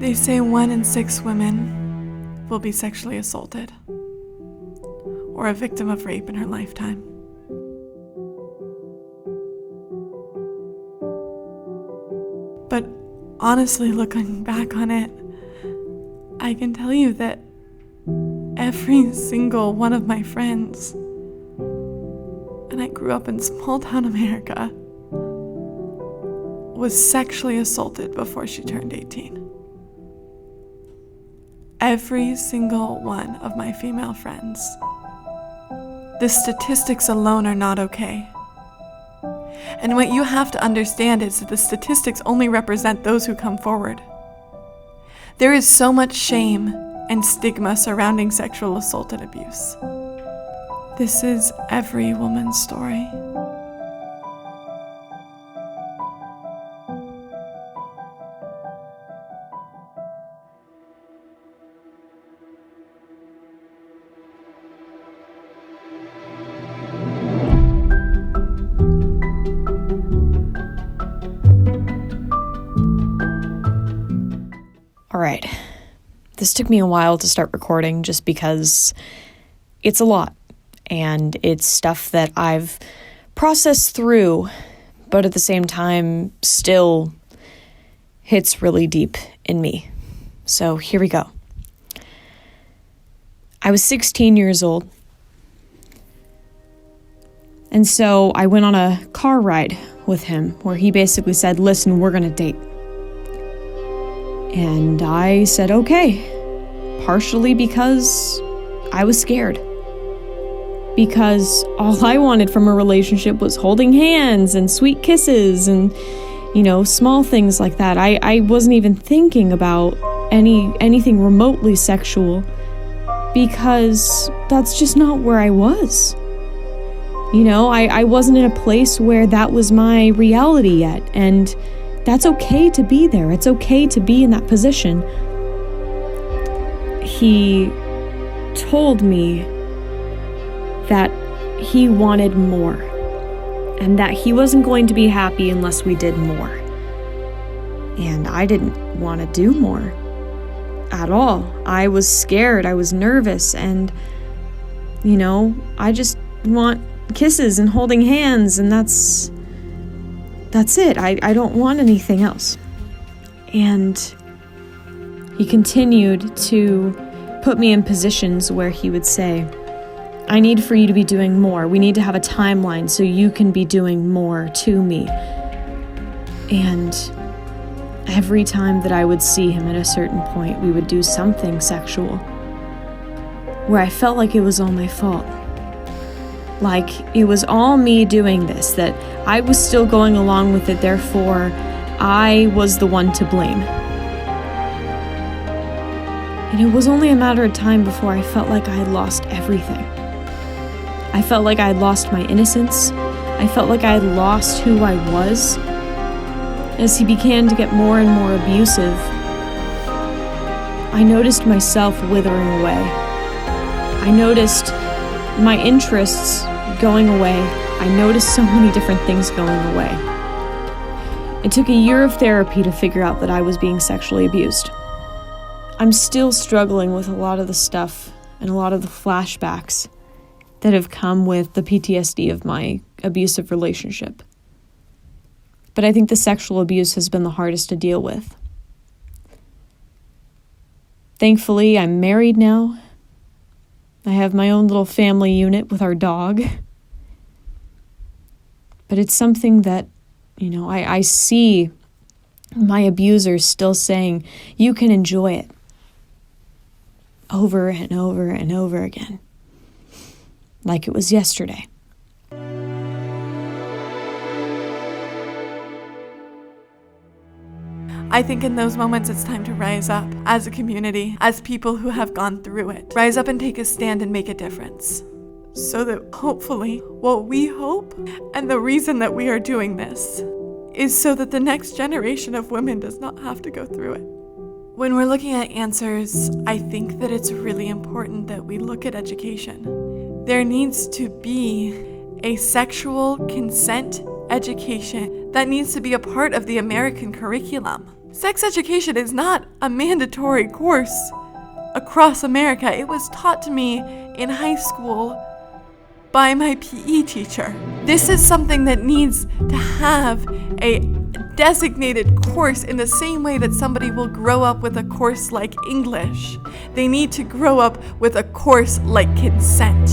They say 1 in 6 women will be sexually assaulted or a victim of rape in her lifetime. But honestly, looking back on it, I can tell you that every single one of my friends, and I grew up in small town America, was sexually assaulted before she turned 18. Every single one of my female friends. The statistics alone are not okay. And what you have to understand is that the statistics only represent those who come forward. There is so much shame and stigma surrounding sexual assault and abuse. This is every woman's story. All right, this took me a while to start recording just because it's a lot and it's stuff that I've processed through, but at the same time still hits really deep in me. So here we go. I was 16 years old, and so I went on a car ride with him where he basically said, "Listen, we're gonna date." And I said, okay, partially because I was scared. Because all I wanted from a relationship was holding hands and sweet kisses and, small things like that. I wasn't even thinking about anything remotely sexual because that's just not where I was. I wasn't in a place where that was my reality yet, and that's okay to be there. It's okay to be in that position. He told me that he wanted more and that he wasn't going to be happy unless we did more. And I didn't want to do more at all. I was scared. I was nervous. And, I just want kisses and holding hands, and that's it. I don't want anything else. And he continued to put me in positions where he would say, I need for you to be doing more. We need to have a timeline so you can be doing more to me. And every time that I would see him at a certain point, we would do something sexual where I felt like it was all my fault. Like it was all me doing this, that I was still going along with it, therefore I was the one to blame. And it was only a matter of time before I felt like I had lost everything. I felt like I had lost my innocence. I felt like I had lost who I was. As he began to get more and more abusive, I noticed myself withering away. I noticed my interests going away. I noticed so many different things going away. It took a year of therapy to figure out that I was being sexually abused. I'm still struggling with a lot of the stuff and a lot of the flashbacks that have come with the PTSD of my abusive relationship. But I think the sexual abuse has been the hardest to deal with. Thankfully, I'm married now. I have my own little family unit with our dog. But it's something that, I see my abusers still saying, you can enjoy it. Over and over and over again. Like it was yesterday. I think in those moments it's time to rise up as a community, as people who have gone through it. Rise up and take a stand and make a difference. So that hopefully, what we hope, and the reason that we are doing this, is so that the next generation of women does not have to go through it. When we're looking at answers, I think that it's really important that we look at education. There needs to be a sexual consent education that needs to be a part of the American curriculum. Sex education is not a mandatory course across America. It was taught to me in high school by my PE teacher. This is something that needs to have a designated course in the same way that somebody will grow up with a course like English. They need to grow up with a course like consent.